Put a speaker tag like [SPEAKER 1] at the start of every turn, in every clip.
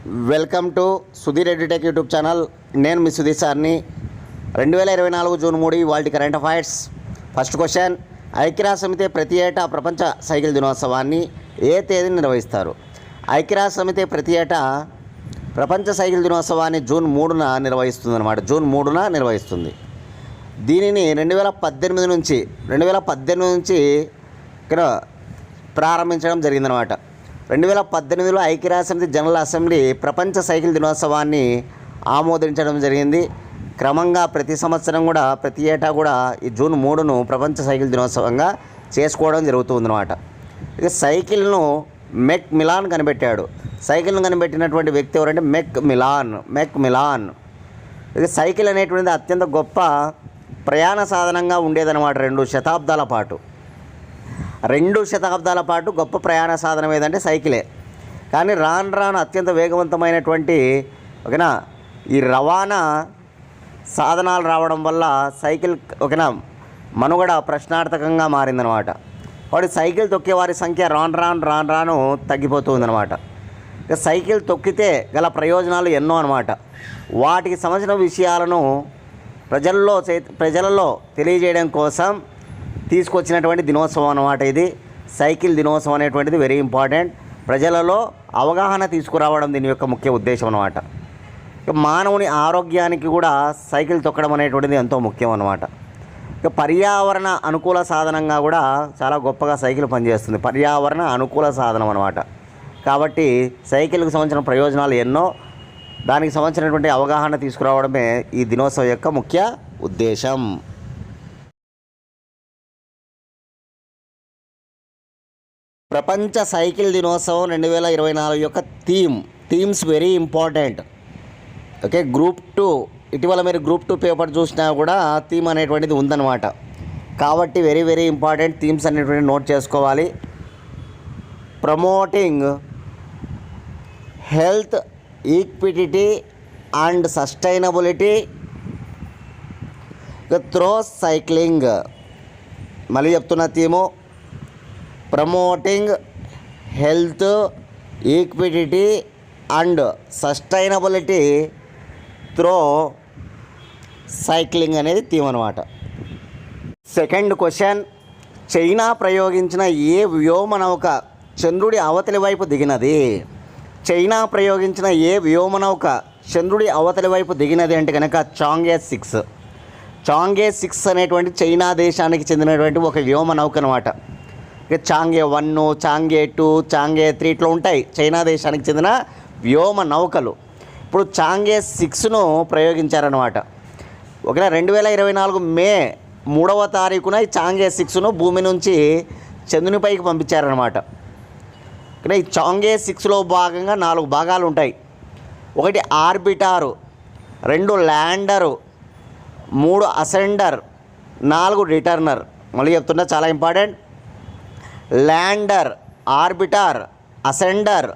[SPEAKER 1] Welcome to Sudheer edutech YouTube channel. నేను మీ సుధీర్ సార్ని. 2024 June 3 ఇవాల్టి కరెంట్ అఫైర్స్. ఫస్ట్ క్వశ్చన్, ఐక్యరాజ్య సమితి ప్రతి ఏటా ప్రపంచ సైకిల్ దినోత్సవాన్ని ఏ తేదీని నిర్వహిస్తారు? ఐక్యరాజ్య సమితి ప్రతి ఏటా ప్రపంచ సైకిల్ దినోత్సవాన్ని జూన్ 3న నిర్వహిస్తుంది అన్నమాట. జూన్ 3న నిర్వహిస్తుంది. దీనిని 2018 నుంచి ఇక్కడ ప్రారంభించడం జరిగిందనమాట. 2018లో ఐక్యరాజ్య సమితి జనరల్ అసెంబ్లీ ప్రపంచ సైకిల్ దినోత్సవాన్ని ఆమోదించడం జరిగింది. క్రమంగా ప్రతి సంవత్సరం కూడా ప్రతి ఏటా కూడా ఈ జూన్ 3ను ప్రపంచ సైకిల్ దినోత్సవంగా చేసుకోవడం జరుగుతుందన్నమాట. ఇక సైకిల్ను మెక్ మిలాన్ కనిపెట్టాడు. సైకిల్ను కనిపెట్టినటువంటి వ్యక్తి ఎవరంటే మెక్ మిలాన్. ఇక సైకిల్ అనేటువంటిది అత్యంత గొప్ప ప్రయాణ సాధనంగా ఉండేదన్నమాట. 2 శతాబ్దాల పాటు గొప్ప ప్రయాణ సాధనం ఏదంటే సైకిలే. కానీ రాను అత్యంత వేగవంతమైనటువంటి ఈ రవాణా సాధనాలు రావడం వల్ల సైకిల్ మనుగడ ప్రశ్నార్థకంగా మారిందనమాట. వాడి సైకిల్ తొక్కే వారి సంఖ్య రాను తగ్గిపోతుందన్నమాట. ఇక సైకిల్ తొక్కితే గల ప్రయోజనాలు ఎన్నో అనమాట. వాటికి సంబంధించిన విషయాలను ప్రజలలో తెలియజేయడం కోసం తీసుకొచ్చినటువంటి దినోత్సవం అన్నమాట. ఇది సైకిల్ దినోత్సవం అనేటువంటిది వెరీ ఇంపార్టెంట్. ప్రజలలో అవగాహన తీసుకురావడం దీని యొక్క ముఖ్య ఉద్దేశం అన్నమాట. ఇక మానవుని ఆరోగ్యానికి కూడా సైకిల్ తొక్కడం అనేటువంటిది ఎంతో ముఖ్యం అన్నమాట. ఇక పర్యావరణ అనుకూల సాధనంగా కూడా చాలా గొప్పగా సైకిల్ పనిచేస్తుంది. పర్యావరణ అనుకూల సాధనం అన్నమాట. కాబట్టి సైకిల్కి సంబంధించిన ప్రయోజనాలు ఎన్నో, దానికి సంబంధించినటువంటి అవగాహన తీసుకురావడమే ఈ దినోత్సవం యొక్క ముఖ్య ఉద్దేశం. ప్రపంచ సైకిల్ దినోత్సవం 2024 యొక్క themes very important. Okay, group 2 ఇటీవల మీరు గ్రూప్ 2 పేపర్ చూసినా కూడా థీమ్ అనేటువంటిది ఉందన్నమాట. కాబట్టి వెరీ ఇంపార్టెంట్ థీమ్స్ అనేటువంటిది నోట్ చేసుకోవాలి. Promoting health, equity and sustainability through cycling. మళ్ళీ చెప్తున్న theme, promoting health, equity and sustainability through cycling అనేది థీమ్ అనమాట. సెకండ్ క్వశ్చన్, చైనా ప్రయోగించిన ఏ వ్యోమనౌక చంద్రుడి అవతలి వైపు దిగినది? చైనా ప్రయోగించిన ఏ వ్యోమనౌక చంద్రుడి అవతలి వైపు దిగినది అంటే కనుక చాంగే 6 అనేటువంటి చైనా దేశానికి చెందినటువంటి ఒక వ్యోమనౌక అనమాట. ఇక చాంగే 1, చాంగే 2, చాంగే 3 ఇట్లా ఉంటాయి చైనా దేశానికి చెందిన వ్యోమ నౌకలు. ఇప్పుడు చాంగే 6ను ప్రయోగించారనమాట. 2024 మే 3వ తారీఖున ఈ చాంగే 6ను భూమి నుంచి చంద్రునిపైకి పంపించారనమాట. ఈ చాంగే 6లో భాగంగా 4 భాగాలు ఉంటాయి. 1 ఆర్బిటారు, 2 ల్యాండరు, 3 అసెండర్, 4 రిటర్నర్. మళ్ళీ చెప్తున్నా, చాలా important. Lander, orbiter, ascender,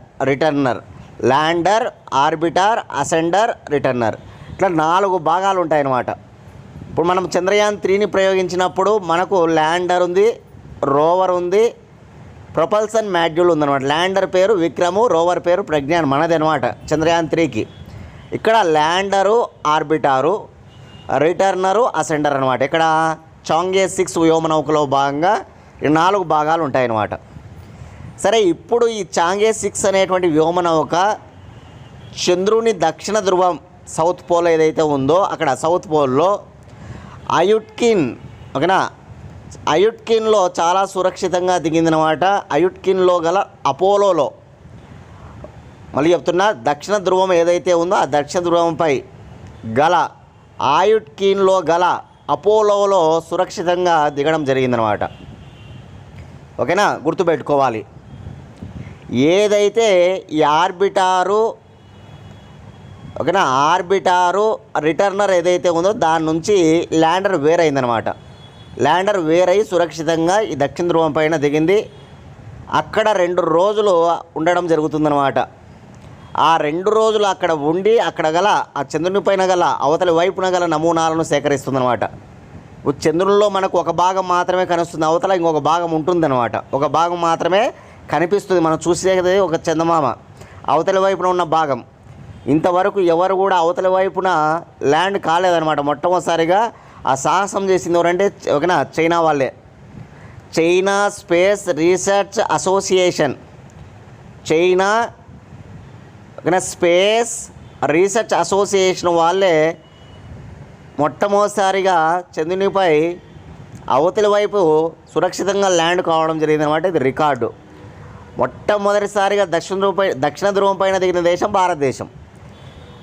[SPEAKER 1] returner. ఇట్లా 4 భాగాలు ఉంటాయన్నమాట. ఇప్పుడు మనం చంద్రయాన్ 3ని ప్రయోగించినప్పుడు మనకు ల్యాండర్ ఉంది, రోవర్ ఉంది, ప్రొపల్సన్ మాడ్యూల్ ఉందన్నమాట. ల్యాండర్ పేరు విక్రము, రోవర్ పేరు ప్రజ్ఞాన్ మనది అనమాట చంద్రయాన్ 3కి. ఇక్కడ ల్యాండరు, ఆర్బిటారు, రిటర్నరు, అసెండర్ అనమాట. ఇక్కడ చాంగే 6 వ్యోమనౌకలో భాగంగా 4 భాగాలు ఉంటాయన్నమాట. సరే, ఇప్పుడు ఈ చాంగే 6 అనేటువంటి వ్యోమనౌక చంద్రుని దక్షిణ ధ్రువం సౌత్ పోల్ ఏదైతే ఉందో అక్కడ సౌత్ పోల్లో అయుట్కిన్లో చాలా సురక్షితంగా దిగిందనమాట. అయుట్కిన్లో గల అపోలోలో, మళ్ళీ చెప్తున్నా, దక్షిణ ధ్రువం ఏదైతే ఉందో ఆ దక్షిణ ధ్రువంపై గల అయుట్కిన్లో గల అపోలోలో సురక్షితంగా దిగడం జరిగిందనమాట. ఓకేనా, గుర్తుపెట్టుకోవాలి. ఏదైతే ఈ ఆర్బిటారు రిటర్నర్ ఏదైతే ఉందో దాని నుంచి ల్యాండర్ వేరైందనమాట. ల్యాండర్ వేరై సురక్షితంగా ఈ దక్షిణ ధ్రువం పైన దిగింది. అక్కడ 2 రోజులు ఉండడం జరుగుతుందన్నమాట. ఆ 2 రోజులు అక్కడ ఉండి అక్కడ గల ఆ చంద్రుని పైన గల అవతలి వైపున గల నమూనాలను సేకరిస్తుందన్నమాట. చంద్రుల్లో మనకు ఒక భాగం మాత్రమే కనిపిస్తుంది, అవతల ఇంకొక భాగం ఉంటుందన్నమాట. ఒక భాగం మాత్రమే కనిపిస్తుంది, మనం చూసేది ఒక చందమామ. అవతలి వైపున ఉన్న భాగం ఇంతవరకు ఎవరు కూడా అవతల వైపున ల్యాండ్ కాలేదన్నమాట. మొట్టమొదటిసారిగా ఆ సాహసం చేసింది ఎవరంటే ఓకేనా చైనా వాళ్ళే. China space research association, China ఓకేనా స్పేస్ రీసెర్చ్ అసోసియేషన్ వాళ్ళే మొట్టమొదటిసారిగా చంద్రునిపై అవతలి వైపు సురక్షితంగా ల్యాండ్ కావడం జరిగిందనమాట. ఇది రికార్డు. మొట్టమొదటిసారిగా దక్షిణ ధ్రువం పైన దిగిన దేశం భారతదేశం.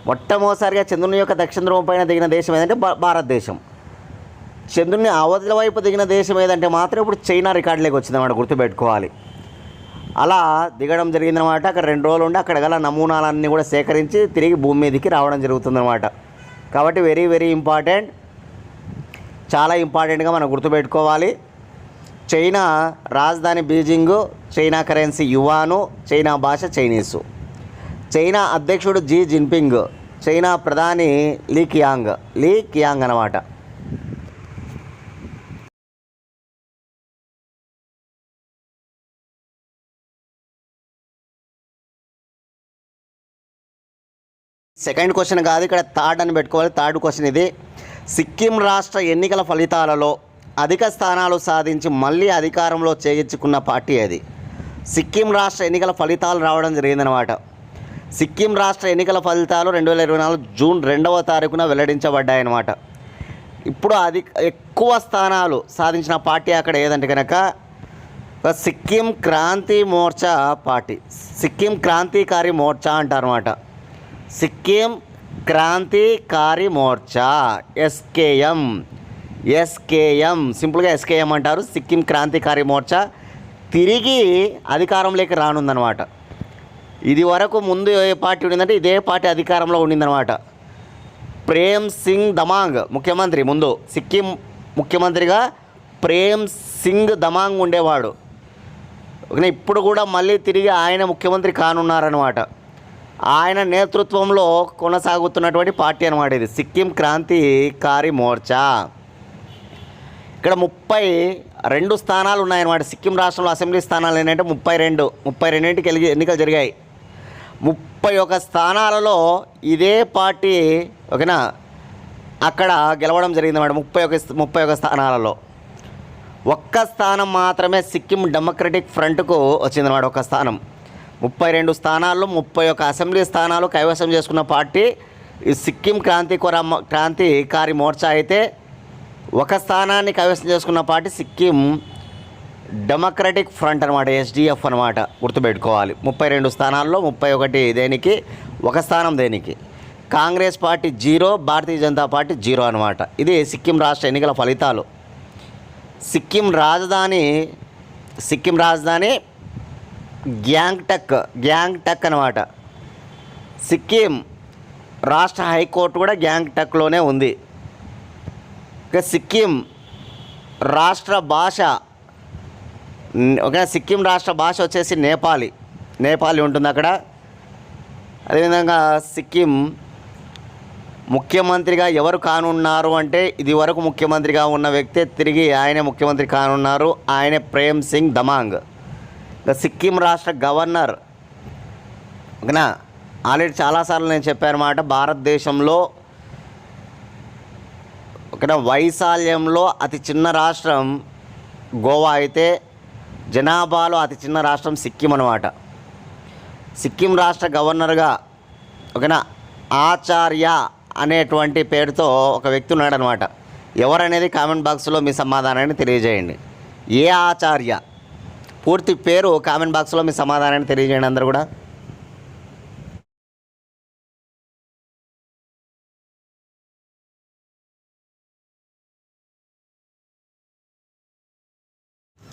[SPEAKER 1] మొట్టమొదటిసారిగా చంద్రుని యొక్క దక్షిణ ధ్రువం పైన దిగిన దేశం ఏదంటే భారతదేశం. చంద్రుని అవతల వైపు దిగిన దేశం ఏదంటే మాత్రం ఇప్పుడు చైనా రికార్డులోకి వచ్చిందన్నమాట, గుర్తుపెట్టుకోవాలి. అలా దిగడం జరిగిందనమాట. అక్కడ 2 రోజులు ఉండి అక్కడ గల నమూనాలన్నీ కూడా సేకరించి తిరిగి భూమి మీదకి రావడం జరుగుతుందన్నమాట. కాబట్టి వెరీ వెరీ ఇంపార్టెంట్, చాలా ఇంపార్టెంట్గా మనం గుర్తుపెట్టుకోవాలి. చైనా రాజధాని బీజింగు, చైనా కరెన్సీ యువాను, చైనా భాష చైనీసు. చైనా అధ్యక్షుడు జీ జిన్పింగ్, చైనా ప్రధాని లీ కియాంగ్ అన్నమాట. సెకండ్ క్వశ్చన్ కాదు, ఇక్కడ థర్డ్ అని పెట్టుకోవాలి. థర్డ్ క్వశ్చన్ ఇది. సిక్కిం రాష్ట్ర ఎన్నికల ఫలితాలలో అధిక స్థానాలు సాధించి మళ్ళీ అధికారంలో చేయించుకున్న పార్టీ అది. సిక్కిం రాష్ట్ర ఎన్నికల ఫలితాలు రావడం జరిగిందనమాట. సిక్కిం రాష్ట్ర ఎన్నికల ఫలితాలు 2024 జూన్ 2వ తారీఖున వెల్లడించబడ్డాయన్నమాట. ఇప్పుడు ఎక్కువ స్థానాలు సాధించిన పార్టీ అక్కడ ఏదంటే కనుక సిక్కిం క్రాంతి మోర్చా పార్టీ. సిక్కిం క్రాంతికారి మోర్చా అంటారన్నమాట. సిక్కిం క్రాంతికారి మోర్చా, ఎస్కేఎం సింపుల్గా ఎస్కేఎం అంటారు. సిక్కిం క్రాంతికారి మోర్చా తిరిగి అధికారంలోకి రానుందనమాట. ఇది వరకు ముందు ఏ పార్టీ ఉండిందంటే ఇదే పార్టీ అధికారంలో ఉండిందనమాట. ప్రేమ్ సింగ్ దమాంగ్ ముఖ్యమంత్రి, ముందు సిక్కిం ముఖ్యమంత్రిగా ప్రేమ్ సింగ్ దమాంగ్ ఉండేవాడు. ఇప్పుడు కూడా మళ్ళీ తిరిగి ఆయన ముఖ్యమంత్రి కానున్నారనమాట. ఆయన నేతృత్వంలో కొనసాగుతున్నటువంటి పార్టీ అనమాట ఇది, సిక్కిం క్రాంతికారి మోర్చా. ఇక్కడ 32 స్థానాలు ఉన్నాయన్నమాట. సిక్కిం రాష్ట్రంలో అసెంబ్లీ స్థానాలు ఏంటంటే 32కి ఎన్నికలు జరిగాయి. 31 స్థానాలలో ఇదే పార్టీ ఓకేనా అక్కడ గెలవడం జరిగిందన్నమాట. 31 స్థానాలలో ఒక్క స్థానం మాత్రమే సిక్కిం డెమోక్రటిక్ ఫ్రంట్కు వచ్చిందన్నమాట. ఒక స్థానం. 32 స్థానాల్లో 31 అసెంబ్లీ స్థానాలు కైవసం చేసుకున్న పార్టీ ఈ సిక్కిం క్రాంతికారి మోర్చా అయితే, ఒక స్థానాన్ని కైవసం చేసుకున్న పార్టీ సిక్కిం డెమోక్రటిక్ ఫ్రంట్ అనమాట, ఎస్డిఎఫ్ అనమాట, గుర్తుపెట్టుకోవాలి. 32 స్థానాల్లో 31 దేనికి, ఒక స్థానం దేనికి. కాంగ్రెస్ పార్టీ 0, భారతీయ జనతా పార్టీ 0 అనమాట. ఇది సిక్కిం రాష్ట్ర ఎన్నికల ఫలితాలు. సిక్కిం రాజధాని గ్యాంగ్టక్ అనమాట. సిక్కిం రాష్ట్ర హైకోర్టు కూడా గ్యాంగ్టక్లోనే ఉంది. ఇక సిక్కిం రాష్ట్ర భాష సిక్కిం రాష్ట్ర భాష వచ్చేసి నేపాలీ ఉంటుంది అక్కడ. అదేవిధంగా సిక్కిం ముఖ్యమంత్రిగా ఎవరు కానున్నారు అంటే, ఇది వరకు ముఖ్యమంత్రిగా ఉన్న వ్యక్తే తిరిగి ఆయనే ముఖ్యమంత్రి కానున్నారు. ఆయనే ప్రేమ్ సింగ్ దమాంగ్. సిక్కిం రాష్ట్ర గవర్నర్ ఓకేనా, ఆల్రెడీ చాలాసార్లు నేను చెప్పానమాట, భారతదేశంలో ఓకేనా వైశాల్యంలో అతి చిన్న రాష్ట్రం గోవా అయితే, జనాభాలో అతి చిన్న రాష్ట్రం సిక్కిం అనమాట. సిక్కిం రాష్ట్ర గవర్నర్గా ఓకేనా ఆచార్య అనేటువంటి పేరుతో ఒక వ్యక్తి ఉన్నాడనమాట. ఎవరనేది కామెంట్ బాక్స్లో మీ సమాధానాన్ని తెలియజేయండి. ఏ ఆచార్య పూర్తి పేరు కామెంట్ బాక్స్లో మీ సమాధానాన్ని తెలియజేయండి అందరూ కూడా.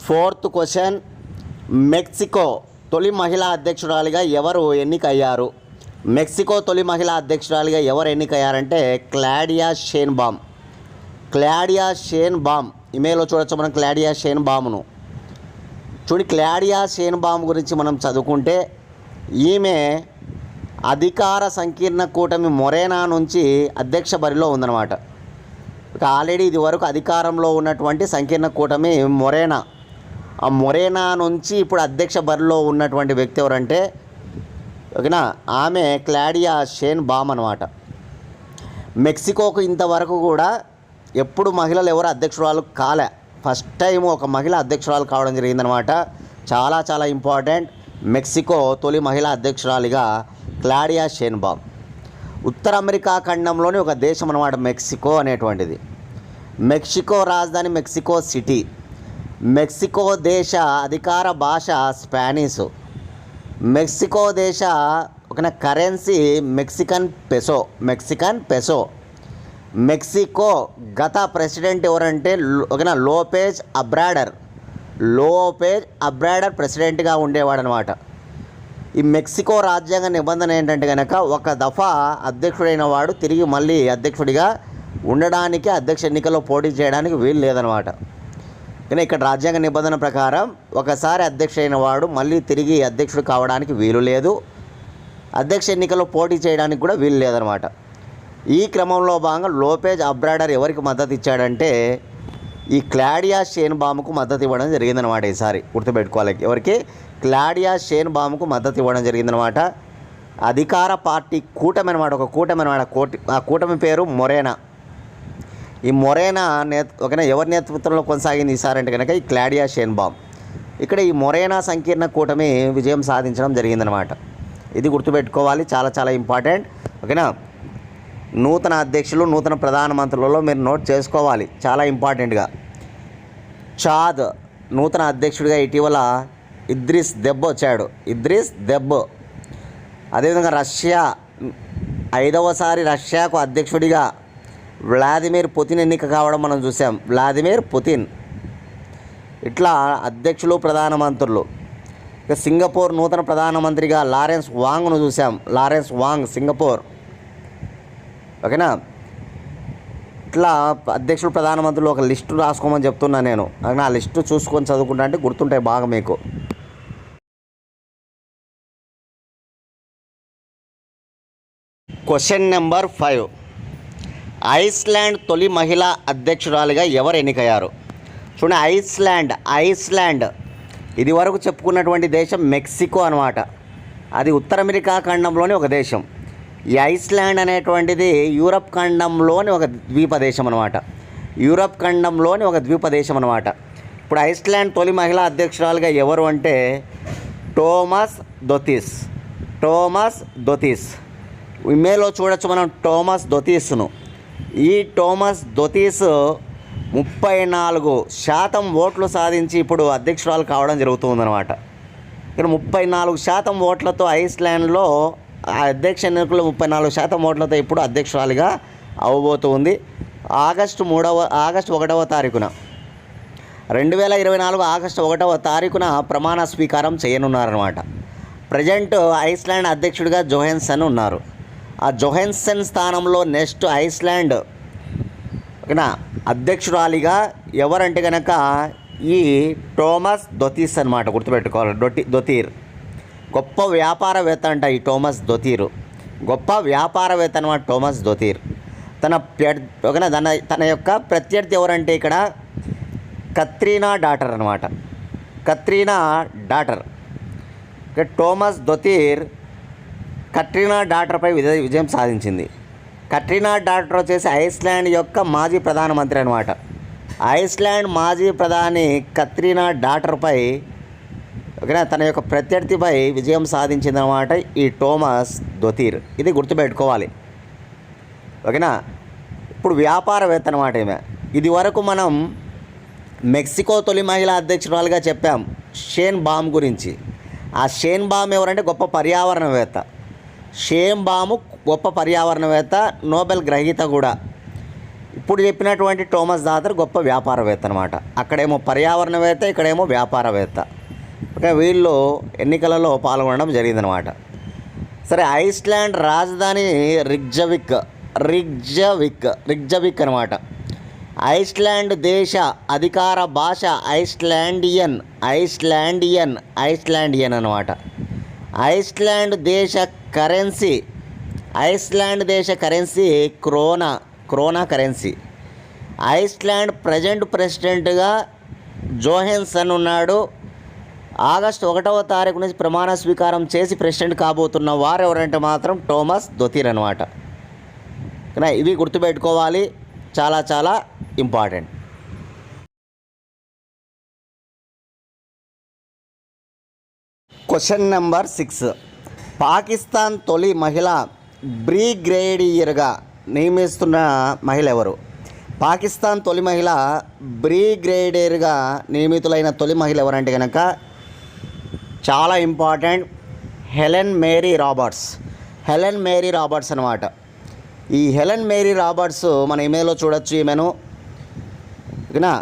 [SPEAKER 1] Fourth question. మెక్సికో తొలి మహిళా అధ్యక్షురాలిగా ఎవరు ఎన్నికయ్యారు? మెక్సికో తొలి మహిళా అధ్యక్షురాలిగా ఎవరు ఎన్నికయ్యారంటే క్లాడియా షేన్బామ్. ఇమెయిల్లో చూడొచ్చు మనం క్లాడియా షేన్బామ్ను. క్లాడియా షేన్బామ్ గురించి మనం చదువుకుంటే, ఈమె అధికార సంకీర్ణ కూటమి మొరేనా నుంచి అధ్యక్ష బరిలో ఉందన్నమాట. ఆల్రెడీ ఇది వరకు అధికారంలో ఉన్నటువంటి సంకీర్ణ కూటమి మొరేనా. ఆ మొరేనా నుంచి ఇప్పుడు అధ్యక్ష బరిలో ఉన్నటువంటి వ్యక్తి ఎవరంటే ఓకేనా. ఆమె క్లాడియా షేన్ బామ్ అనమాట. మెక్సికోకు ఇంతవరకు కూడా ఎప్పుడు మహిళలు ఎవరు అధ్యక్షురాలు కాలే, ఫస్ట్ టైం ఒక మహిళ అధ్యక్షురాలు కావడం జరిగిందనమాట. చాలా చాలా ఇంపార్టెంట్. మెక్సికో తొలి మహిళా అధ్యక్షురాలిగా క్లాడియా షేన్ బామ్. ఉత్తర అమెరికా ఖండంలోని ఒక దేశం అన్నమాట మెక్సికో అనేటువంటిది. మెక్సికో రాజధాని మెక్సికో సిటీ. మెక్సికో దేశ అధికార భాష స్పానిష్. మెక్సికో దేశ ఒక కరెన్సీ మెక్సికన్ పెసో. మెక్సికో గత ప్రెసిడెంట్ ఎవరంటే ఒక లోపేజ్ అబ్రాడర్ ప్రెసిడెంట్గా ఉండేవాడు అనమాట. ఈ మెక్సికో రాజ్యాంగ నిబంధన ఏంటంటే కనుక ఒక దఫా అధ్యక్షుడైన వాడు తిరిగి మళ్ళీ అధ్యక్షుడిగా ఉండడానికి, అధ్యక్ష ఎన్నికల్లో పోటీ చేయడానికి వీలు లేదనమాట. కానీ ఇక్కడ రాజ్యాంగ నిబంధన ప్రకారం ఒకసారి అధ్యక్షుడైన వాడు మళ్ళీ తిరిగి అధ్యక్షుడు కావడానికి వీలు లేదు, అధ్యక్ష ఎన్నికల్లో పోటీ చేయడానికి కూడా వీలు లేదనమాట. ఈ క్రమంలో భాగంగా లోపేజ్ అబ్రాడర్ ఎవరికి మద్దతు ఇచ్చాడంటే ఈ క్లాడియా షేన్ బామ్కు మద్దతు ఇవ్వడం జరిగిందనమాట. ఈసారి గుర్తుపెట్టుకోవాలి, ఎవరికి? క్లాడియా షేన్ బామ్కు మద్దతు ఇవ్వడం జరిగిందనమాట. అధికార పార్టీ కూటమి అనమాట, ఒక కూటమి అనమాట. ఆ కూటమి పేరు మొరేనా. ఈ మొరేనా ఎవరి నేతృత్వంలో కొనసాగింది ఈసారి అంటే కనుక ఈ క్లాడియా షేన్ బామ్. ఇక్కడ ఈ మొరేనా సంకీర్ణ కూటమి విజయం సాధించడం జరిగిందనమాట. ఇది గుర్తుపెట్టుకోవాలి, చాలా చాలా ఇంపార్టెంట్. ఓకేనా. నూతన అధ్యక్షులు, నూతన ప్రధానమంత్రులలో మీరు నోట్ చేసుకోవాలి, చాలా ఇంపార్టెంట్గా. చాద్ నూతన అధ్యక్షుడిగా ఇటీవల ఇద్రిస్ దెబ్ వచ్చాడు. అదేవిధంగా రష్యా 5వసారి రష్యాకు అధ్యక్షుడిగా వ్లాదిమిర్ పుతిన్ ఎన్నిక కావడం మనం చూసాం. Vladimir Putin. ఇట్లా అధ్యక్షులు, ప్రధానమంత్రులు. ఇక సింగపూర్ నూతన ప్రధానమంత్రిగా లారెన్స్ వాంగ్ను చూసాం. సింగపూర్. ఓకేనా. ఇట్లా అధ్యక్షులు, ప్రధానమంత్రులు ఒక లిస్టు రాసుకోమని చెప్తున్నాను నేను. ఆ లిస్టు చూసుకొని చదువుకుంటా అంటే గుర్తుంటాయి బాగా మీకు. Question number 5. ఐస్లాండ్ తొలి మహిళా అధ్యక్షురాలిగా ఎవరు ఎన్నికయ్యారు? చూడండి, ఐస్లాండ్ ఇది వరకు చెప్పుకున్నటువంటి దేశం మెక్సికో అనమాట. అది ఉత్తర అమెరికా ఖండంలోని ఒక దేశం. ఈ ఐస్లాండ్ అనేటువంటిది యూరప్ ఖండంలోని ఒక ద్వీపదేశం అనమాట. ఇప్పుడు ఐస్లాండ్ తొలి మహిళా అధ్యక్షురాలుగా ఎవరు అంటే టోమస్ దొతిస్. ఇమేలో చూడొచ్చు మనం టోమస్ దొతీస్ను. ఈ టోమస్ దొతీస్ 34% ఓట్లు సాధించి ఇప్పుడు అధ్యక్షురాలు కావడం జరుగుతుందన్నమాట. ఇక్కడ 34% ఓట్లతో ఐస్లాండ్లో ఆ అధ్యక్ష ఎన్నికలు 34% ఓట్లతో ఇప్పుడు అధ్యక్షురాలిగా అవ్వబోతుంది. ఆగస్టు 1వ తారీఖున 2024 ఆగస్టు 1వ తారీఖున ప్రమాణ స్వీకారం చేయనున్నారన్నమాట. ప్రజెంట్ ఐస్లాండ్ అధ్యక్షుడిగా జోహెన్సన్ ఉన్నారు. ఆ జోహెన్సన్ స్థానంలో నెక్స్ట్ ఐస్లాండ్ అధ్యక్షురాలిగా ఎవరంటే కనుక ఈ టోమస్ దొతీస్ అనమాట. గుర్తుపెట్టుకోవాలి, దొతీర్. గొప్ప వ్యాపారవేత్త అంట ఈ టోమస్ దొతీరు. గొప్ప వ్యాపారవేత్త అనమాట టోమస్ దొతీర్. తన యొక్క ప్రత్యర్థి ఎవరంటే ఇక్కడ కత్రీనా డాటర్ అనమాట. టోమస్ దొతీర్ కట్రీనా డాటర్పై విజయం సాధించింది. కట్రీనా డాటర్ వచ్చేసి ఐస్లాండ్ యొక్క మాజీ ప్రధానమంత్రి అనమాట. ఐస్లాండ్ మాజీ ప్రధాని కత్రీనా డాటర్పై ఓకేనా తన యొక్క ప్రత్యర్థిపై విజయం సాధించిందనమాట ఈ టోమస్ దొతీర్. ఇది గుర్తుపెట్టుకోవాలి, ఓకేనా. ఇప్పుడు వ్యాపారవేత్త అనమాట ఈమె. ఇది వరకు మనం మెక్సికో తొలి మహిళా అధ్యక్షురాలుగా చెప్పాం షేన్ బామ్ గురించి. ఆ షేన్ బామ్ ఎవరంటే గొప్ప పర్యావరణవేత్త. నోబెల్ గ్రహీత కూడా. ఇప్పుడు చెప్పినటువంటి టోమస్ దాతర్ గొప్ప వ్యాపారవేత్త అనమాట. అక్కడేమో పర్యావరణవేత్త, ఇక్కడేమో వ్యాపారవేత్త. ఓకే, వీళ్ళు ఎన్నికలలో పాల్గొనడం జరిగిందనమాట. సరే, ఐస్లాండ్ రాజధాని రిగ్జవిక్ అనమాట. ఐస్లాండ్ దేశ అధికార భాష ఐస్లాండియన్ అనమాట. ఐస్లాండ్ దేశ currency krona currency. Iceland present ప్రెసిడెంట్గా జోహెన్సన్ ఉన్నాడు. ఆగస్టు 1వ తారీఖు నుంచి ప్రమాణ స్వీకారం చేసి ప్రెసిడెంట్ కాబోతున్న వారు ఎవరంటే మాత్రం థోమస్ దొతీర్ అనమాట. ఇవి గుర్తుపెట్టుకోవాలి, చాలా చాలా ఇంపార్టెంట్. Question number 6. పాకిస్తాన్ తొలి మహిళా బ్రిగేడియర్గా నియమిస్తున్న మహిళ ఎవరు? పాకిస్తాన్ తొలి మహిళ బ్రిగేడియర్గా నియమితులైన తొలి మహిళ ఎవరంటే కనుక చాలా important, Helen Mary Roberts. Helen Mary Roberts అనమాట. ఈ హెలెన్ మేరీ రాబర్ట్స్ మన ఇమేజ్లో చూడొచ్చు. ఈమెను ఓకేనా.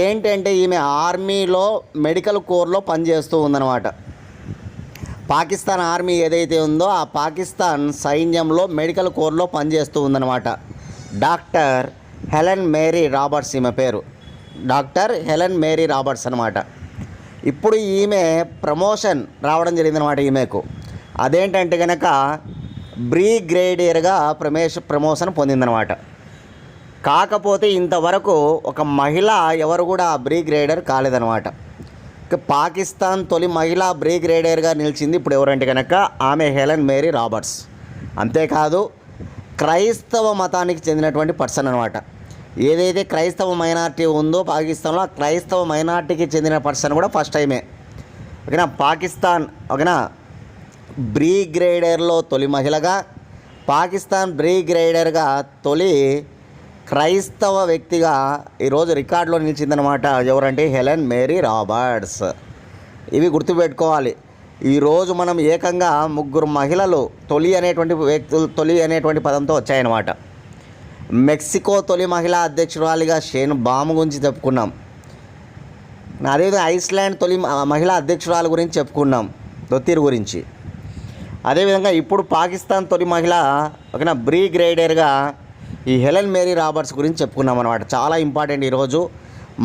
[SPEAKER 1] ఏంటంటే ఈమె ఆర్మీలో మెడికల్ కోర్లో పనిచేస్తూ ఉందన్నమాట. పాకిస్తాన్ ఆర్మీ ఏదైతే ఉందో ఆ పాకిస్తాన్ సైన్యంలో మెడికల్ కోర్లో పనిచేస్తూ ఉందన్నమాట. డాక్టర్ హెలెన్ మేరీ రాబర్ట్స్ ఈమె పేరు. డాక్టర్ హెలెన్ మేరీ రాబర్ట్స్ అనమాట. ఇప్పుడు ఈమె ప్రమోషన్ రావడం జరిగిందనమాట ఈమెకు. అదేంటంటే కనుక బ్రిగేడియర్గా ప్రమోషన్ పొందిందనమాట. కాకపోతే ఇంతవరకు ఒక మహిళ ఎవరు కూడా బ్రిగేడియర్ కాలేదనమాట. పాకిస్తాన్ తొలి మహిళా బ్రిగేడియర్గా నిలిచింది ఇప్పుడు ఎవరంటే కనుక ఆమె హెలెన్ మేరీ రాబర్ట్స్. అంతేకాదు క్రైస్తవ మతానికి చెందినటువంటి పర్సన్ అనమాట. ఏదైతే క్రైస్తవ మైనార్టీ ఉందో పాకిస్తాన్లో, ఆ క్రైస్తవ మైనార్టీకి చెందిన పర్సన్ కూడా ఫస్ట్ టైమే. ఓకేనా. పాకిస్తాన్ ఓకేనా బ్రిగేడియర్లో తొలి మహిళగా, పాకిస్తాన్ బ్రిగేడియర్గా తొలి క్రైస్తవ వ్యక్తిగా ఈరోజు రికార్డులో నిలిచిందనమాట. ఎవరంటే హెలెన్ మేరీ రాబర్ట్స్. ఇవి గుర్తుపెట్టుకోవాలి. ఈరోజు మనం ఏకంగా 3 మహిళలు తొలి అనేటువంటి పదంతో వచ్చాయన్నమాట. మెక్సికో తొలి మహిళా అధ్యక్షురాలిగా షేన్ బామ్ గురించి చెప్పుకున్నాం. అదేవిధంగా ఐస్లాండ్ తొలి మహిళా అధ్యక్షురాలు గురించి చెప్పుకున్నాం, దొతీర్ గురించి. అదేవిధంగా ఇప్పుడు పాకిస్తాన్ తొలి మహిళ ఓకేనా బ్రిగేడియర్గా ఈ హెలెన్ మేరీ రాబర్ట్స్ గురించి చెప్పుకున్నాం అనమాట. చాలా ఇంపార్టెంట్. ఈరోజు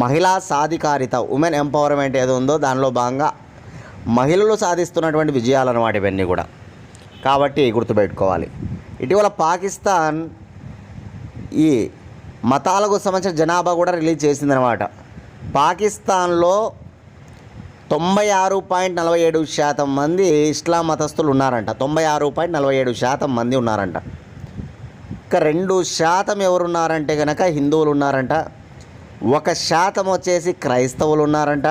[SPEAKER 1] మహిళా సాధికారిత, ఉమెన్ ఎంపవర్మెంట్ ఏదో ఉందో దానిలో భాగంగా మహిళలు సాధిస్తున్నటువంటి విజయాలు అన్నమాట ఇవన్నీ కూడా. కాబట్టి గుర్తుపెట్టుకోవాలి. ఇటీవల పాకిస్తాన్ ఈ మతాలకు సంబంధించిన జనాభా కూడా రిలీజ్ చేసిందనమాట. పాకిస్తాన్లో 96.47% మంది ఇస్లాం మతస్థులు ఉన్నారంట. 96.47% మంది ఉన్నారంట. ఇంకా 2% ఎవరున్నారంటే కనుక హిందువులు ఉన్నారంట. 1% వచ్చేసి క్రైస్తవులు ఉన్నారంట.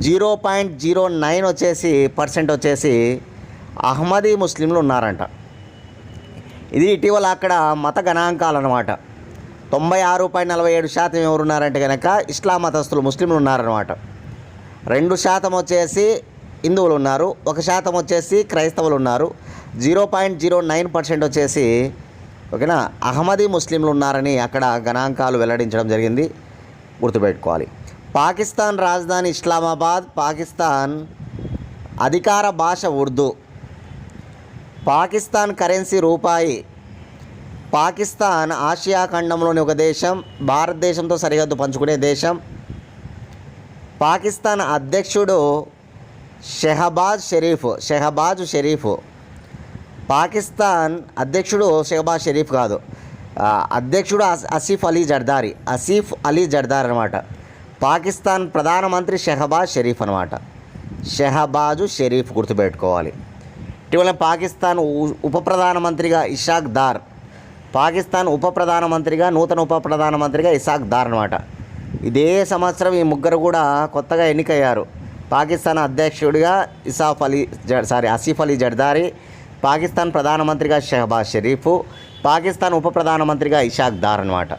[SPEAKER 1] 0.09% వచ్చేసి అహ్మదీ ముస్లింలు ఉన్నారంట. ఇది ఇటీవల అక్కడ మత గణాంకాలు అన్నమాట. 96.47% ఎవరున్నారంటే కనుక ఇస్లాం మతస్థులు ముస్లింలు ఉన్నారన్నమాట. 2% వచ్చేసి హిందువులు ఉన్నారు. 1% వచ్చేసి క్రైస్తవులు ఉన్నారు. 0.09% వచ్చేసి ఓకేనా అహ్మదీ ముస్లింలు ఉన్నారని అక్కడ గణాంకాలు వెల్లడించడం జరిగింది. గుర్తుపెట్టుకోవాలి. పాకిస్తాన్ రాజధాని ఇస్లామాబాద్. పాకిస్తాన్ అధికార భాష ఉర్దూ. పాకిస్తాన్ కరెన్సీ రూపాయి. పాకిస్తాన్ ఆసియా ఖండంలోని ఒక దేశం, భారతదేశంతో సరిహద్దు పంచుకునే దేశం. పాకిస్తాన్ అధ్యక్షుడు షెహబాజ్ షరీఫ్. పాకిస్తాన్ అధ్యక్షుడు షెహబాజ్ షరీఫ్ కాదు, అధ్యక్షుడు ఆసిఫ్ అలీ జర్దారీ అనమాట. పాకిస్తాన్ ప్రధానమంత్రి షెహబాజ్ షరీఫ్ అనమాట. షెహబాజు షరీఫ్ గుర్తుపెట్టుకోవాలి. ఇటీవల పాకిస్తాన్ ఉప ప్రధానమంత్రిగా ఇషాక్ దార్. పాకిస్తాన్ నూతన ఉప ప్రధానమంత్రిగా ఇషాక్ దార్ అనమాట. ఇదే సంవత్సరం ఈ ముగ్గురు కూడా కొత్తగా ఎన్నికయ్యారు. పాకిస్తాన్ అధ్యక్షుడిగా ఆసిఫ్ అలీ జర్దారీ, పాకిస్తాన్ ప్రధానమంత్రిగా షెహబాజ్ షరీఫ్, పాకిస్తాన్ ఉప ప్రధానమంత్రిగా ఇషాక్ దార్ అనమాట.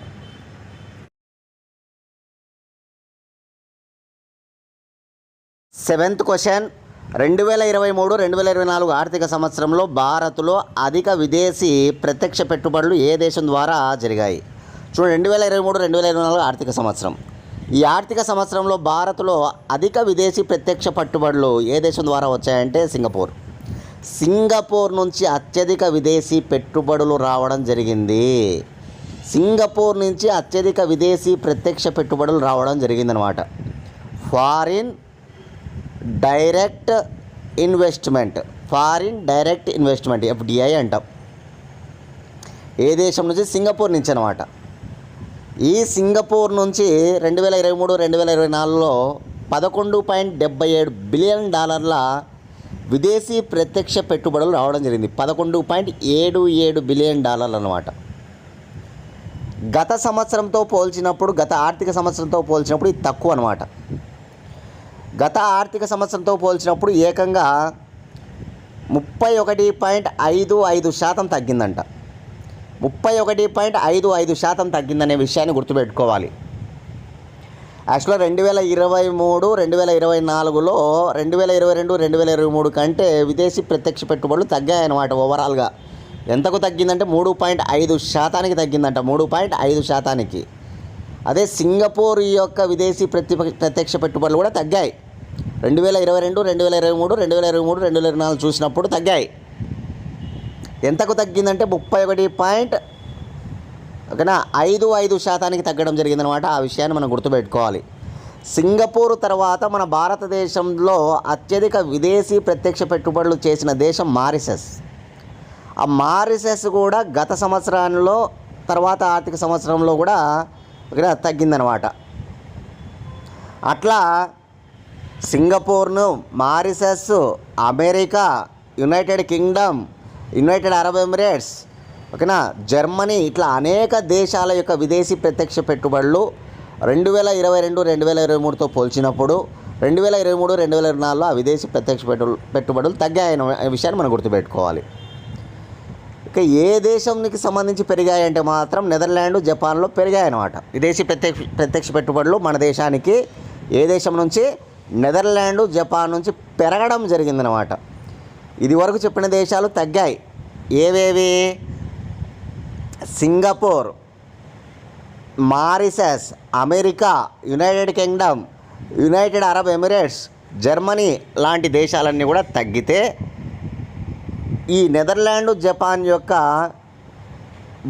[SPEAKER 1] Seventh question. 2023-2024 ఆర్థిక సంవత్సరంలో భారత్లో అధిక విదేశీ ప్రత్యక్ష పెట్టుబడులు ఏ దేశం ద్వారా జరిగాయి? చూడండి, 2023-2024 ఆర్థిక సంవత్సరం. ఈ ఆర్థిక సంవత్సరంలో భారత్లో అధిక విదేశీ ప్రత్యక్ష పెట్టుబడులు ఏ దేశం ద్వారా వచ్చాయంటే సింగపూర్ నుంచి అత్యధిక విదేశీ పెట్టుబడులు రావడం జరిగింది. సింగపూర్ నుంచి అత్యధిక విదేశీ ప్రత్యక్ష పెట్టుబడులు రావడం జరిగిందనమాట. ఫారిన్ డైరెక్ట్ ఇన్వెస్ట్మెంట్ FDI అంటాం. ఏ దేశం నుంచి? సింగపూర్ నుంచి అనమాట. ఈ సింగపూర్ నుంచి 2023-2024లో $11.77 బిలియన్ విదేశీ ప్రత్యక్ష పెట్టుబడులు రావడం జరిగింది. $11.77 బిలియన్ అన్నమాట. గత సంవత్సరంతో పోల్చినప్పుడు, గత ఆర్థిక సంవత్సరంతో పోల్చినప్పుడు ఇది తక్కువ అనమాట. గత ఆర్థిక సంవత్సరంతో పోల్చినప్పుడు ఏకంగా 31.55% తగ్గిందంట. 31.55% తగ్గిందనే విషయాన్ని గుర్తుపెట్టుకోవాలి. యాక్చువల్గా 2023, 2024లో 2022, 2023 కంటే విదేశీ ప్రత్యక్ష పెట్టుబడులు తగ్గాయన్నమాట. ఓవరాల్గా ఎంతకు తగ్గిందంటే 3.5% తగ్గిందంట. 3.5%. అదే సింగపూర్ ఈ యొక్క విదేశీ ప్రత్యక్ష పెట్టుబడులు కూడా తగ్గాయి. 2022, 2023, 2023, 2024 చూసినప్పుడు తగ్గాయి. ఎంతకు తగ్గిందంటే 31.55% తగ్గడం జరిగిందనమాట. ఆ విషయాన్ని మనం గుర్తుపెట్టుకోవాలి. సింగపూర్ తర్వాత మన భారతదేశంలో అత్యధిక విదేశీ ప్రత్యక్ష పెట్టుబడులు చేసిన దేశం మారిషస్. ఆ మారిషస్ కూడా గత సంవత్సరంలో, తర్వాత ఆర్థిక సంవత్సరంలో కూడా తగ్గిందనమాట. అట్లా సింగపూర్ను, Mauritius, America, United Kingdom, United Arab Emirates, ఓకేనా, జర్మనీ, ఇట్లా అనేక దేశాల యొక్క విదేశీ ప్రత్యక్ష పెట్టుబడులు 2022, 2023తో పోల్చినప్పుడు 2023, 2024లో ఆ విదేశీ ప్రత్యక్ష పెట్టుబడులు తగ్గాయనే విషయాన్ని మనం గుర్తుపెట్టుకోవాలి. ఇక ఏ దేశానికి సంబంధించి పెరిగాయంటే మాత్రం నెదర్లాండ్, జపాన్లో పెరిగాయన్నమాట. విదేశీ ప్రత్యక్ష పెట్టుబడులు మన దేశానికి ఏ దేశం నుంచి? నెదర్లాండ్, జపాన్ నుంచి పెరగడం జరిగిందనమాట. ఇది వరకు చెప్పిన దేశాలు తగ్గాయి. ఏవేవి? Singapore, Mauritius, America, United Kingdom, United Arab Emirates, Germany లాంటి దేశాలన్నీ కూడా తగ్గితే ఈ నెదర్లాండ్, జపాన్ యొక్క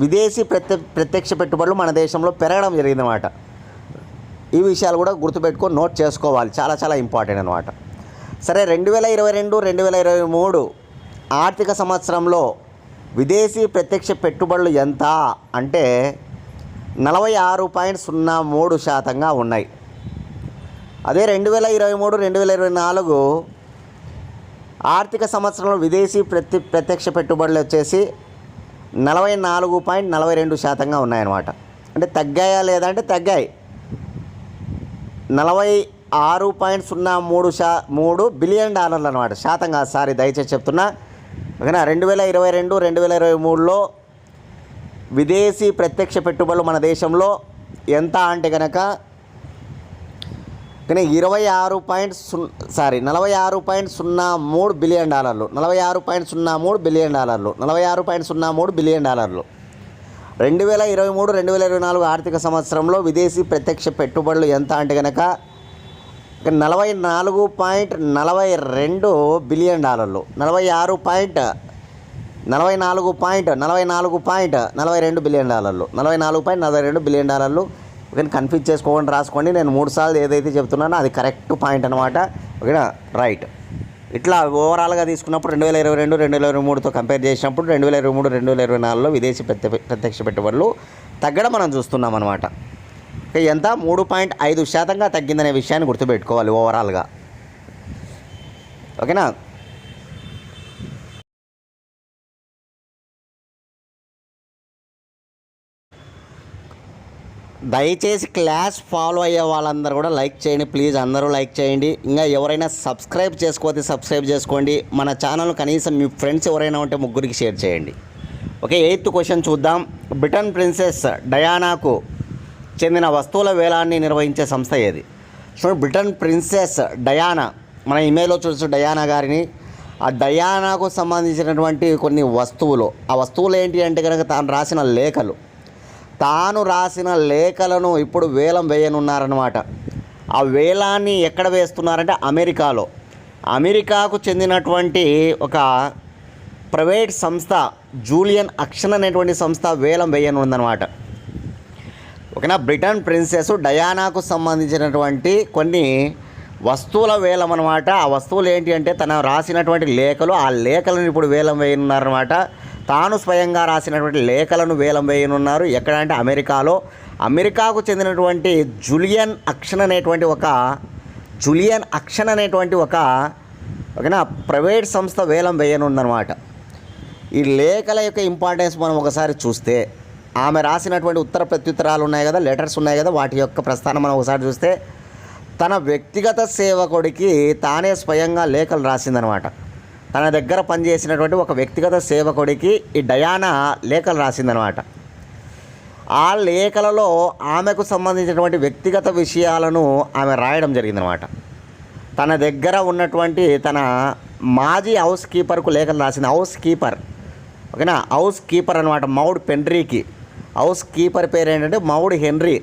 [SPEAKER 1] విదేశీ ప్రత్యక్ష పెట్టుబడులు మన దేశంలో పెరగడం జరిగిందన్నమాట. ఈ విషయాలు కూడా గుర్తుపెట్టుకొని నోట్ చేసుకోవాలి. చాలా చాలా ఇంపార్టెంట్ అనమాట. సరే, 2022, 2023 ఆర్థిక సంవత్సరంలో విదేశీ ప్రత్యక్ష పెట్టుబడులు ఎంత అంటే 46.03%గా ఉన్నాయి. అదే 2023, 2024 ఆర్థిక సంవత్సరంలో విదేశీ ప్రత్యక్ష పెట్టుబడులు వచ్చేసి 44.42%గా ఉన్నాయన్నమాట. అంటే తగ్గాయా లేదా అంటే తగ్గాయి. 46.03 బిలియన్ అనమాట. శాతం కాదు, సారీ, దయచేసి చెప్తున్నా, ఓకేనా. 2022, 2023లో విదేశీ ప్రత్యక్ష పెట్టుబడులు మన దేశంలో ఎంత అంటే కనుక 46.03 బిలియన్ డాలర్లు. 46.03 బిలియన్ డాలర్లు. 46.03 బిలియన్ డాలర్లు. 2023, 2024 ఆర్థిక సంవత్సరంలో విదేశీ ప్రత్యక్ష పెట్టుబడులు ఎంత అంటే కనుక 44.42 బిలియన్ డాలర్లు. 44.42 బిలియన్ డాలర్లు. 44.42 బిలియన్ డాలర్లు. ఓకే, కన్ఫ్యూజ్ చేసుకోండి, రాసుకోండి. నేను 3 సార్లు ఏదైతే చెప్తున్నానో అది కరెక్ట్ పాయింట్ అనమాట. ఓకేనా, రైట్. ఇట్లా ఓవరాల్గా తీసుకున్నప్పుడు 2022, 2023తో కంపేర్ చేసినప్పుడు 2023, 2024లో విదేశీ ప్రత్యక్ష పెట్టుబడులు తగ్గడం మనం చూస్తున్నాం అనమాట. ఎంత? 3.5%గా తగ్గిందనే విషయాన్ని గుర్తుపెట్టుకోవాలి ఓవరాల్గా. ఓకేనా. దయచేసి క్లాస్ ఫాలో అయ్యే వాళ్ళందరూ కూడా లైక్ చేయండి ప్లీజ్. అందరూ లైక్ చేయండి. ఇంకా ఎవరైనా సబ్స్క్రైబ్ చేసుకోతే సబ్స్క్రైబ్ చేసుకోండి. మన ఛానల్ కనీసం మీ ఫ్రెండ్స్ ఎవరైనా ఉంటే ముగ్గురికి షేర్ చేయండి. ఓకే, 8th క్వశ్చన్ చూద్దాం. బ్రిటన్ ప్రిన్సెస్ డయానాకు చెందిన వస్తువుల వేలాన్ని నిర్వహించే సంస్థ ఏది? సో బ్రిటన్ ప్రిన్సెస్ డయానా, మన ఇమేజ్లో చూసి డయానా గారిని, ఆ డయానాకు సంబంధించినటువంటి కొన్ని వస్తువులు, ఆ వస్తువులు ఏంటి అంటే కనుక తాను రాసిన లేఖలను ఇప్పుడు వేలం వేయనున్నారన్నమాట. ఆ వేలాన్ని ఎక్కడ వేస్తున్నారంటే అమెరికాలో. అమెరికాకు చెందినటువంటి ఒక ప్రైవేట్ సంస్థ జూలియన్ అక్షన్ అనేటువంటి సంస్థ వేలం వేయనుందనమాట. ఓకేనా. బ్రిటన్ ప్రిన్సెస్ డయానాకు సంబంధించినటువంటి కొన్ని వస్తువుల వేలం అనమాట. ఆ వస్తువులు ఏంటి అంటే తను రాసినటువంటి లేఖలు, ఆ లేఖలను ఇప్పుడు వేలం వేయనున్నారన్నమాట. తాను స్వయంగా రాసినటువంటి లేఖలను వేలం వేయనున్నారు. ఎక్కడ అంటే అమెరికాలో. అమెరికాకు చెందినటువంటి జూలియన్ అక్షన్ అనేటువంటి ఒక జూలియన్ అక్షన్ అనేటువంటి ఓకేనా ప్రైవేట్ సంస్థ వేలం వేయనుందనమాట. ఈ లేఖల యొక్క ఇంపార్టెన్స్ మనం ఒకసారి చూస్తే, ఆమె రాసినటువంటి ఉత్తర ప్రత్యుత్తరాలు ఉన్నాయి కదా, లెటర్స్ ఉన్నాయి కదా, వాటి యొక్క ప్రస్థానం మనం ఒకసారి చూస్తే తన వ్యక్తిగత సేవకుడికి తానే స్వయంగా లేఖలు రాసిందనమాట. తన దగ్గర పనిచేసినటువంటి ఒక వ్యక్తిగత సేవకుడికి ఈ డయానా లేఖలు రాసిందనమాట. ఆ లేఖలలో ఆమెకు సంబంధించినటువంటి వ్యక్తిగత విషయాలను ఆమె రాయడం జరిగిందనమాట. తన దగ్గర ఉన్నటువంటి తన మాజీ హౌస్ కీపర్కు లేఖలు రాసింది. హౌస్ కీపర్, ఓకేనా, హౌస్ కీపర్ అనమాట. మౌడ్ పెన్రీకి హౌస్ కీపర్ పేరు ఏంటంటే మౌడ్ హెన్రీ.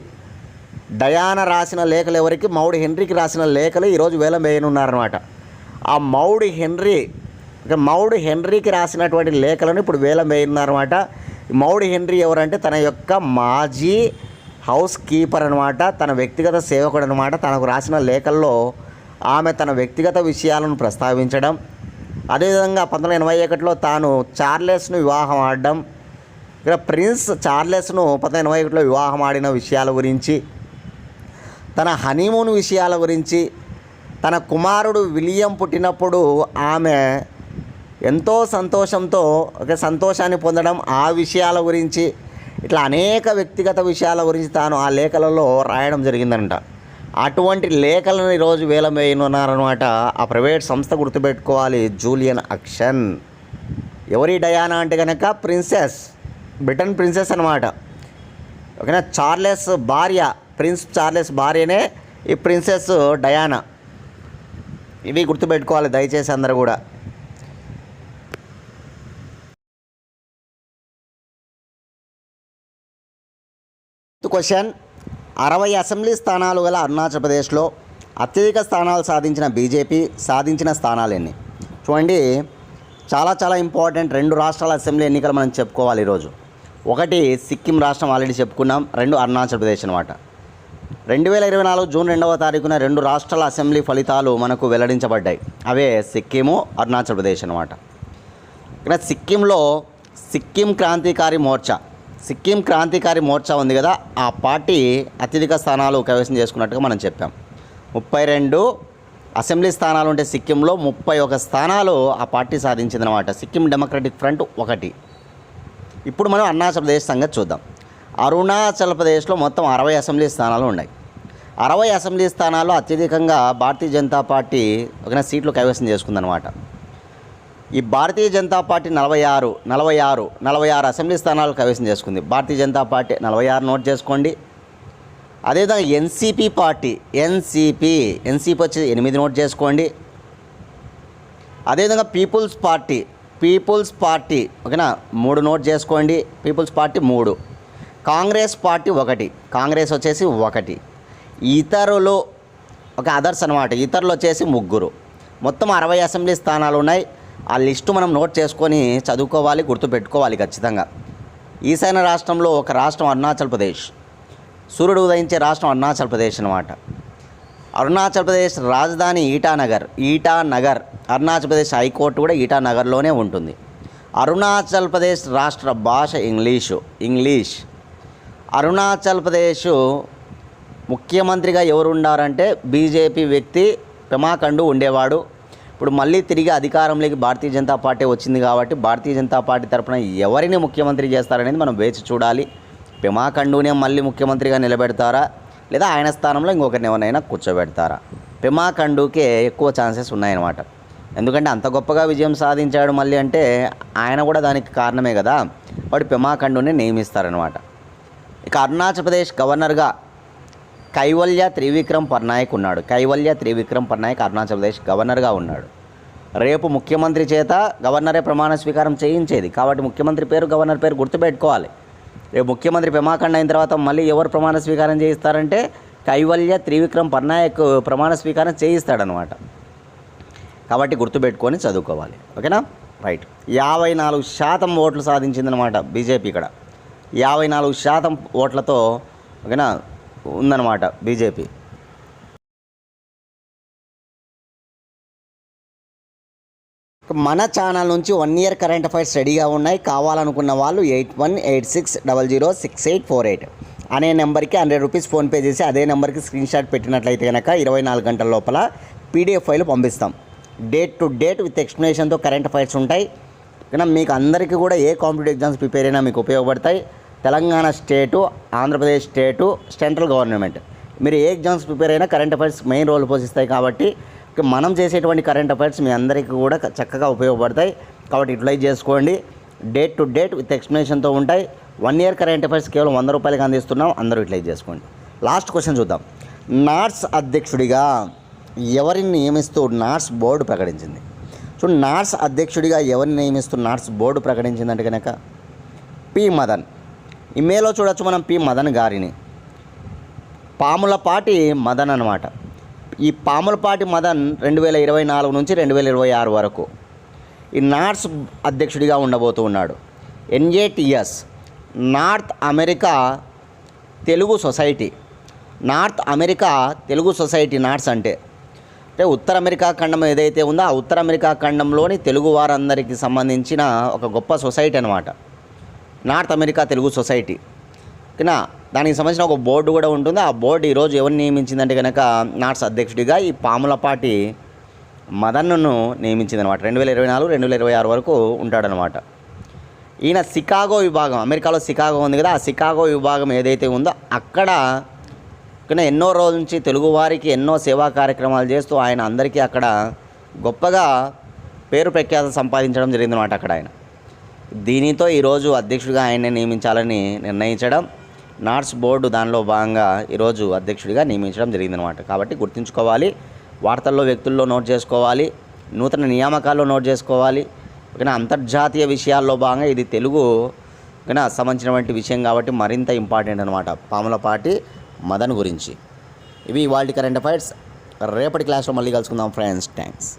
[SPEAKER 1] డయానా రాసిన లేఖలు ఎవరికి? మౌడ్ హెన్రీకి రాసిన లేఖలు ఈరోజు వేలం వేయనున్నారనమాట. ఆ మౌడ్ హెన్రీకి రాసినటువంటి లేఖలను ఇప్పుడు వేలం వేయనున్నారనమాట. మౌడ్ హెన్రీ ఎవరంటే తన యొక్క మాజీ హౌస్ కీపర్ అనమాట, తన వ్యక్తిగత సేవకుడు అనమాట. తనకు రాసిన లేఖల్లో ఆమె తన వ్యక్తిగత విషయాలను ప్రస్తావించడం, అదేవిధంగా 1981లో తాను చార్లెస్ను వివాహం ఆడడం, ఇక్కడ ప్రిన్స్ చార్లెస్ను 1981లో వివాహం ఆడిన విషయాల గురించి, తన హనీమూన్ విషయాల గురించి, తన కుమారుడు విలియం పుట్టినప్పుడు ఆమె ఎంతో సంతోషాన్ని పొందడం, ఆ విషయాల గురించి, ఇట్లా అనేక వ్యక్తిగత విషయాల గురించి తాను ఆ లేఖలలో రాయడం జరిగిందంట. అటువంటి లేఖలను ఈరోజు వేలం వేయనున్నారనమాట. ఆ ప్రైవేట్ సంస్థ గుర్తుపెట్టుకోవాలి, జూలియన్ అక్షన్. ఎవరి డయానా అంటే కనుక బ్రిటన్ ప్రిన్సెస్ అనమాట, ఓకేనా. చార్లెస్ భార్య, ప్రిన్స్ చార్లెస్ భార్యనే ఈ ప్రిన్సెస్ డయానా. ఇవి గుర్తుపెట్టుకోవాలి దయచేసి అందరూ కూడా. క్వశ్చన్, 60 అసెంబ్లీ స్థానాలు గల అరుణాచల్ ప్రదేశ్లో అత్యధిక స్థానాలు సాధించిన బీజేపీ సాధించిన స్థానాలు ఎన్ని? చూడండి, చాలా ఇంపార్టెంట్. 2 రాష్ట్రాల అసెంబ్లీ ఎన్నికలు మనం చెప్పుకోవాలి ఈరోజు. ఒకటి సిక్కిం రాష్ట్రం, ఆల్రెడీ చెప్పుకున్నాం. 2 అరుణాచల్ ప్రదేశ్ అనమాట. 2024 జూన్ 2వ తారీఖున 2 రాష్ట్రాల అసెంబ్లీ ఫలితాలు మనకు వెల్లడించబడ్డాయి. అవే సిక్కిము, అరుణాచల్ ప్రదేశ్ అనమాట. ఇక్కడ సిక్కింలో సిక్కిం క్రాంతికారి మోర్చా ఉంది కదా, ఆ పార్టీ అత్యధిక స్థానాలు కైవసం చేసుకున్నట్టుగా మనం చెప్పాం. 32 అసెంబ్లీ స్థానాలు ఉంటే సిక్కింలో 31 స్థానాలు ఆ పార్టీ సాధించిందనమాట. Sikkim Democratic Front 1. ఇప్పుడు మనం అరుణాచల్ ప్రదేశ్ సంగతి చూద్దాం. అరుణాచల్ ప్రదేశ్లో మొత్తం 60 అసెంబ్లీ స్థానాలు ఉన్నాయి. 60 అసెంబ్లీ స్థానాల్లో అత్యధికంగా భారతీయ జనతా పార్టీ ఒక సీట్లు కైవసం చేసుకుందనమాట. ఈ భారతీయ జనతా పార్టీ 46 అసెంబ్లీ స్థానాలు కైవసం చేసుకుంది. భారతీయ జనతా పార్టీ 46 నోట్ చేసుకోండి. అదేవిధంగా ఎన్సీపీ వచ్చి 8 నోట్ చేసుకోండి. అదేవిధంగా పీపుల్స్ పార్టీ ఓకేనా 3 నోట్ చేసుకోండి. People's party 3. Congress party 1. Congress వచ్చేసి 1. ఇతరులు అదర్స్ అనమాట. ఇతరులు వచ్చేసి 3. మొత్తం 60 అసెంబ్లీ స్థానాలు ఉన్నాయి. ఆ లిస్టు మనం నోట్ చేసుకొని చదువుకోవాలి, గుర్తుపెట్టుకోవాలి ఖచ్చితంగా. ఈశాన్య రాష్ట్రంలో ఒక రాష్ట్రం అరుణాచల్ ప్రదేశ్. సూర్యుడు ఉదయించే రాష్ట్రం అరుణాచల్ ప్రదేశ్ అనమాట. అరుణాచల్ ప్రదేశ్ రాజధాని ఈటానగర్. అరుణాచల్ ప్రదేశ్ హైకోర్టు కూడా ఈటానగర్లోనే ఉంటుంది. అరుణాచల్ ప్రదేశ్ రాష్ట్ర భాష ఇంగ్లీష్. అరుణాచల్ ప్రదేశ్ ముఖ్యమంత్రిగా ఎవరు ఉండారంటే బీజేపీ వ్యక్తి పెమా ఖండూ ఉండేవాడు. ఇప్పుడు మళ్ళీ తిరిగి అధికారంలోకి భారతీయ జనతా పార్టీ వచ్చింది కాబట్టి భారతీయ జనతా పార్టీ తరఫున ఎవరిని ముఖ్యమంత్రి చేస్తారనేది మనం వేచి చూడాలి. పెమా ఖండూనే మళ్ళీ ముఖ్యమంత్రిగా నిలబెడతారా, లేదా ఆయన స్థానంలో ఇంకొకరిని ఎవరినైనా కూర్చోబెడతారా? పెమా ఖండూకే ఎక్కువ ఛాన్సెస్ ఉన్నాయన్నమాట. ఎందుకంటే అంత గొప్పగా విజయం సాధించాడు మళ్ళీ అంటే ఆయన కూడా దానికి కారణమే కదా. వాడు పెమా ఖండూనే నియమిస్తారనమాట. ఇక అరుణాచల్ ప్రదేశ్ గవర్నర్గా కైవల్య త్రివిక్రమ్ పట్నాయక్ ఉన్నాడు. అరుణాచల్ ప్రదేశ్ గవర్నర్గా ఉన్నాడు. రేపు ముఖ్యమంత్రి చేత గవర్నరే ప్రమాణ స్వీకారం చేయించేది కాబట్టి ముఖ్యమంత్రి పేరు, గవర్నర్ పేరు గుర్తుపెట్టుకోవాలి. రేపు ముఖ్యమంత్రి పెమా ఖండూ అయిన తర్వాత మళ్ళీ ఎవరు ప్రమాణ స్వీకారం చేయిస్తారంటే కైవల్య త్రివిక్రమ్ పట్నాయక్ ప్రమాణ స్వీకారం చేయిస్తాడనమాట. కాబట్టి గుర్తుపెట్టుకొని చదువుకోవాలి. ఓకేనా, రైట్. 54% ఓట్లు సాధించిందనమాట బీజేపీ. ఇక్కడ 54% ఓట్లతో ఓకేనా ఉందన్నమాట బీజేపీ. మన ఛానల్ నుంచి 1 ఇయర్ కరెంట్ అఫైర్స్ రెడీగా ఉన్నాయి. కావాలనుకున్న వాళ్ళు 8186006848 అనే నెంబర్కి 100 రూపీస్ ఫోన్పే చేసి అదే నెంబర్కి స్క్రీన్ షాట్ పెట్టినట్లయితే కనుక 24 గంటల లోపల పీడిఎఫ్ ఫైల్ పంపిస్తాం. డేట్ టు డేట్ విత్ ఎక్స్ప్లెనేషన్తో కరెంట్ అఫైర్స్ ఉంటాయి. కానీ మీకు అందరికీ కూడా ఏ కాంపిటేటివ్ ఎగ్జామ్స్ ప్రిపేర్ అయినా మీకు ఉపయోగపడతాయి. తెలంగాణ స్టేటు, ఆంధ్రప్రదేశ్ స్టేటు, సెంట్రల్ గవర్నమెంట్ మీరు ఏ ఎగ్జామ్స్ ప్రిపేర్ అయినా కరెంట్ అఫైర్స్ మెయిన్ రోల్ పోషిస్తాయి. కాబట్టి మనం చేసేటువంటి కరెంట్ అఫైర్స్ మీ అందరికీ కూడా చక్కగా ఉపయోగపడతాయి. కాబట్టి యూటిలైజ్ చేసుకోండి. డేట్ టు డేట్ విత్ ఎక్స్ప్లెనేషన్తో ఉంటాయి. 1 ఇయర్ కరెంట్ అఫైర్స్ కేవలం 100 రూపాయలకి అందిస్తున్నాం. అందరూ యూటిలైజ్ చేసుకోండి. లాస్ట్ క్వశ్చన్ చూద్దాం. నాట్స్ అధ్యక్షుడిగా ఎవరిని నియమిస్తూ నాట్స్ బోర్డు ప్రకటించింది? సో నాట్స్ అధ్యక్షుడిగా ఎవరిని నియమిస్తూ నాట్స్ బోర్డు ప్రకటించిందంటే కనుక పి మదన్. ఇమెయిల్లో చూడొచ్చు మనం పి మదన్ గారిని. పాములపాటి మదన్ అన్నమాట. ఈ పాములపాటి మదన్ 2024 నుంచి 2026 వరకు ఈ నాట్స్ అధ్యక్షుడిగా ఉండబోతూ ఉన్నాడు. NATS North America Telugu society. North America Telugu society NATS అంటే ఉత్తర అమెరికా ఖండం ఏదైతే ఉందో ఆ ఉత్తర అమెరికా ఖండంలోని తెలుగు వారందరికీ సంబంధించిన ఒక గొప్ప సొసైటీ అనమాట నార్త్ అమెరికా తెలుగు సొసైటీ. ఓకేనా, దానికి సంబంధించిన ఒక బోర్డు కూడా ఉంటుంది. ఆ బోర్డు ఈరోజు ఎవరిని నియమించిందంటే కనుక నాట్స్ అధ్యక్షుడిగా ఈ పాములపాటి మదన్ను నియమించిందనమాట. 2024, 2026 వరకు ఉంటాడనమాట. ఈయన షికాగో విభాగం, అమెరికాలో షికాగో ఉంది కదా, ఆ షికాగో విభాగం ఏదైతే ఉందో అక్కడ ఎన్నో రోజుల నుంచి తెలుగువారికి ఎన్నో సేవా కార్యక్రమాలు చేస్తూ ఆయన అందరికీ అక్కడ గొప్పగా పేరు ప్రఖ్యాత సంపాదించడం జరిగిందన్నమాట అక్కడ ఆయన. దీనితో ఈరోజు అధ్యక్షుడిగా ఆయన్ని నియమించాలని నిర్ణయించడం, నాట్స్ బోర్డు దానిలో భాగంగా ఈరోజు అధ్యక్షుడిగా నియమించడం జరిగిందనమాట. కాబట్టి గుర్తుంచుకోవాలి, వార్తల్లో వ్యక్తుల్లో నోట్ చేసుకోవాలి, నూతన నియామకాల్లో నోట్ చేసుకోవాలి. ఓకేనా, అంతర్జాతీయ విషయాల్లో భాగంగా ఇది తెలుగు ఓకేనా సంబంధించినటువంటి విషయం కాబట్టి మరింత ఇంపార్టెంట్ అనమాట పాములపాటి మదన్ గురించి. ఇవి ఇవాల్టి కరెంట్ అఫైర్స్. రేపటి క్లాస్లో మళ్ళీ కలుసుకుందాం ఫ్రెండ్స్. థ్యాంక్స్.